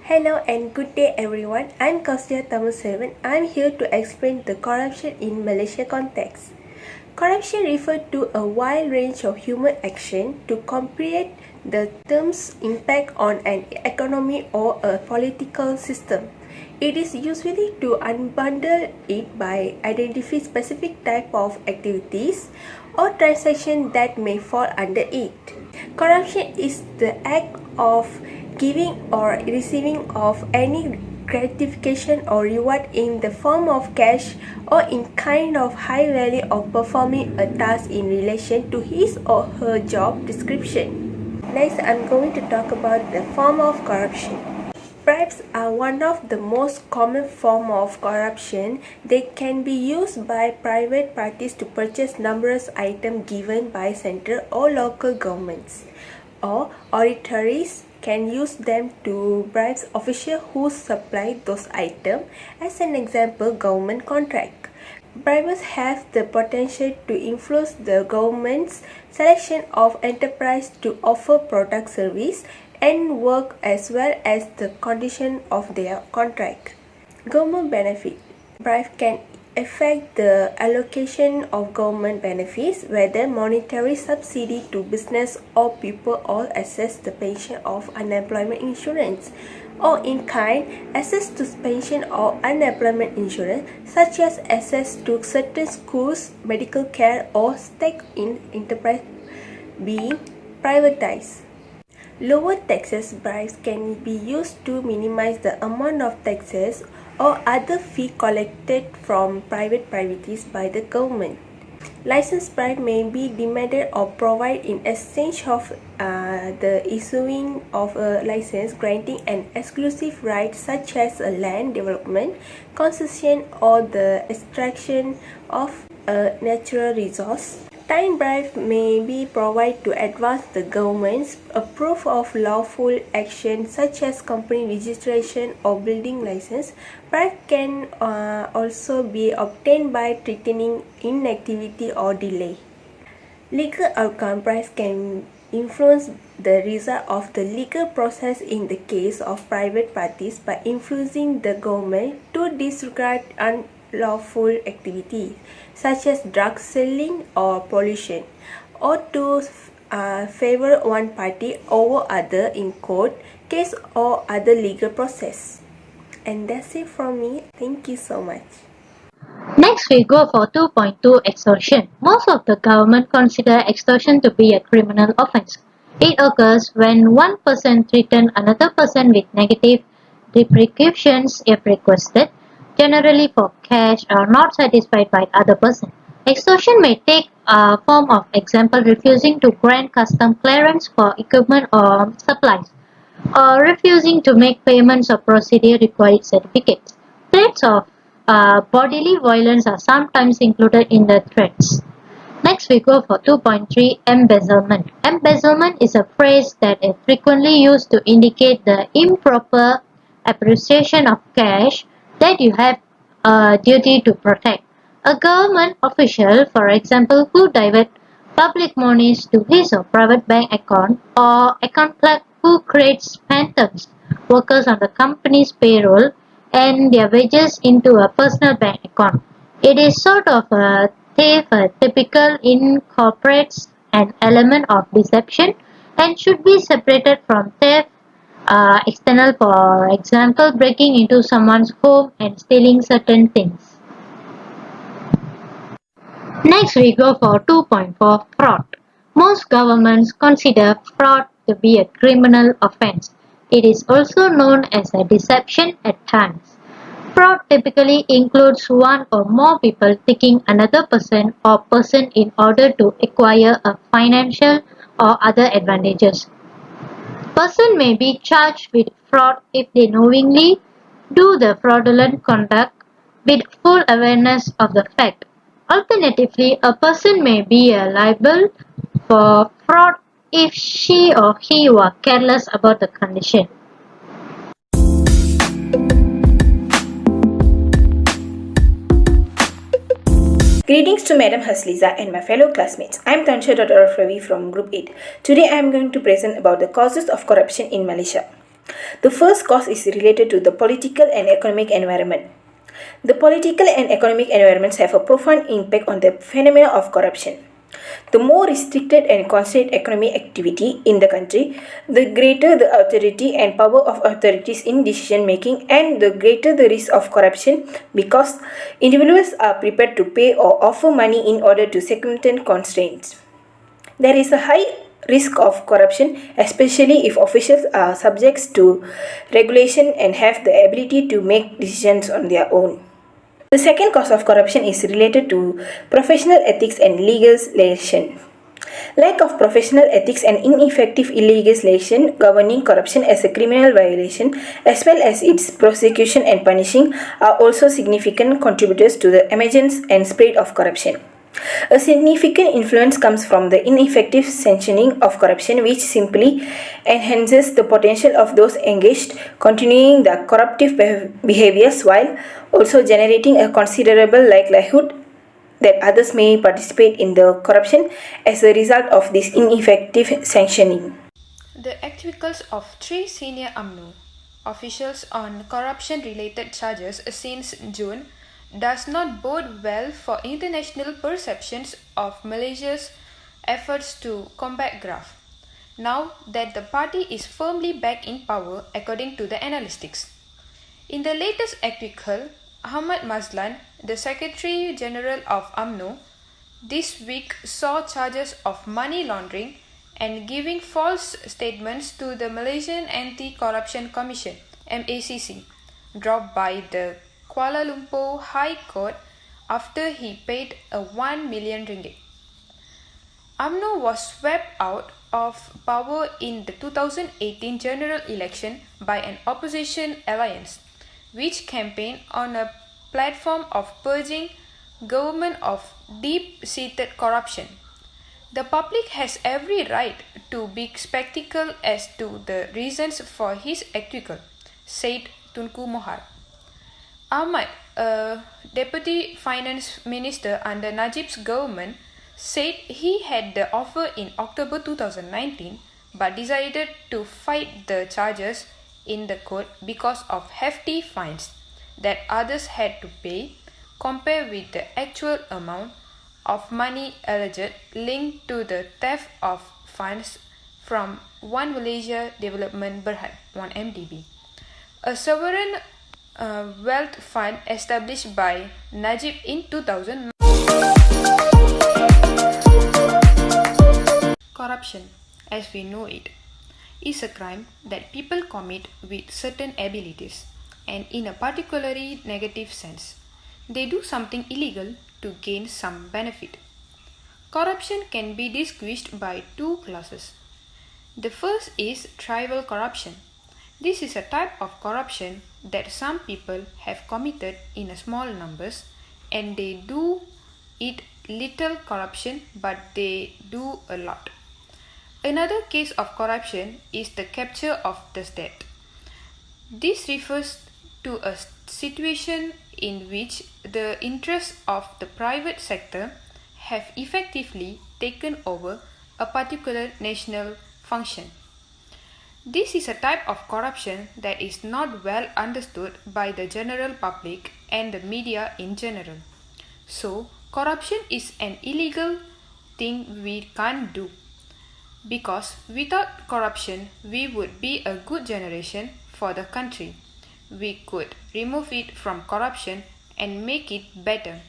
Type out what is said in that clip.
Hello and good day everyone. I'm Kaustya Thamuselvan. I'm here to explain the corruption in Malaysia context. Corruption refers to a wide range of human action to comprehend the term's impact on an economy or a political system. It is usually to unbundle it by identifying specific type of activities or transactions that may fall under it. Corruption is the act of giving or receiving of any gratification or reward in the form of cash or in kind of high value of performing a task in relation to his or her job description. Next, I'm going to talk about the form of corruption. Bribes are one of the most common form of corruption. They can be used by private parties to purchase numerous items given by central or local governments, or authorities can use them to bribe officials who supply those items. As an example, government contract. Bribes have the potential to influence the government's selection of enterprise to offer product, service, and work as well as the condition of their contract. Government benefit. Bribe can affect the allocation of government benefits, whether monetary subsidy to business or people, or access the pension of unemployment insurance, or in kind access to pension or unemployment insurance, such as access to certain schools, medical care, or stake in enterprise being privatized. Lower taxes. Bribes can be used to minimize the amount of taxes or other fee collected from private parties by the government. License bribe may be demanded or provided in exchange of the issuing of a license granting an exclusive right, such as a land development concession or the extraction of a natural resource. Time bribe may be provided to advance the government's proof of lawful action, such as company registration or building license. Bribe can also be obtained by threatening inactivity or delay. Legal outcome. Bribes can influence the result of the legal process in the case of private parties by influencing the government to disregard unlawful activities such as drug selling or pollution, or to favor one party over other in court case or other legal process. And that's it from me. Thank you so much. Next we go for 2.2 extortion. Most of the government consider extortion to be a criminal offense. It occurs when one person threatens another person with negative repercussions if requested, generally for cash, or not satisfied by the other person. Extortion may take a form of example refusing to grant custom clearance for equipment or supplies, or refusing to make payments or procedure required certificates. Threats of bodily violence are sometimes included in the threats. Next we go for 2.3 embezzlement. Embezzlement is a phrase that is frequently used to indicate the improper appreciation of cash that you have a duty to protect. A government official, for example, who divert public monies to his or private bank account, or account clerk who creates phantoms, workers on the company's payroll, and their wages into a personal bank account. It is sort of a thief. Typical incorporates an element of deception and should be separated from theft external, for example, breaking into someone's home and stealing certain things. Next we go for 2.4 fraud. Most governments consider fraud to be a criminal offense. It is also known as a deception at times. Fraud typically includes one or more people tricking another person or person in order to acquire a financial or other advantages. Person may be charged with fraud if they knowingly do the fraudulent conduct with full awareness of the fact. Alternatively, a person may be liable for fraud if she or he were careless about the condition. Greetings to Madam Hasliza and my fellow classmates. I am Tansha Ravi from Group 8. Today I am going to present about the causes of corruption in Malaysia. The first cause is related to the political and economic environment. The political and economic environments have a profound impact on the phenomena of corruption. The more restricted and constrained economic activity in the country, the greater the authority and power of authorities in decision making, and the greater the risk of corruption because individuals are prepared to pay or offer money in order to circumvent constraints. There is a high risk of corruption, especially if officials are subject to regulation and have the ability to make decisions on their own. The second cause of corruption is related to professional ethics and legislation. Lack of professional ethics and ineffective legislation governing corruption as a criminal violation, as well as its prosecution and punishing, are also significant contributors to the emergence and spread of corruption. A significant influence comes from the ineffective sanctioning of corruption, which simply enhances the potential of those engaged, continuing the corruptive behaviors while also generating a considerable likelihood that others may participate in the corruption as a result of this ineffective sanctioning. The acquittal of 3 senior UMNO officials on corruption-related charges since June does not bode well for international perceptions of Malaysia's efforts to combat graft, now that the party is firmly back in power according to the analytics. In the latest article, Ahmad Mazlan, the Secretary General of UMNO, this week saw charges of money laundering and giving false statements to the Malaysian Anti-Corruption Commission (MACC) dropped by the Kuala Lumpur High Court after he paid a 1 million ringgit. UMNO was swept out of power in the 2018 general election by an opposition alliance, which campaigned on a platform of purging government of deep-seated corruption. The public has every right to be skeptical as to the reasons for his acquittal, said Tunku Mohar. Ahmad, a deputy finance minister under Najib's government, said he had the offer in October 2019 but decided to fight the charges in the court because of hefty fines that others had to pay compared with the actual amount of money alleged linked to the theft of funds from One Malaysia Development Berhad, 1MDB, a sovereign wealth fund established by Najib in 2000. Corruption, as we know it, is a crime that people commit with certain abilities and in a particularly negative sense. They do something illegal to gain some benefit. Corruption can be distinguished by 2 classes. The first is tribal corruption. This is a type of corruption that some people have committed in small numbers and they do it little corruption but they do a lot. Another case of corruption is the capture of the state. This refers to a situation in which the interests of the private sector have effectively taken over a particular national function. This is a type of corruption that is not well understood by the general public and the media in general. So, corruption is an illegal thing we can't do. Because without corruption, we would be a good generation for the country. We could remove it from corruption and make it better.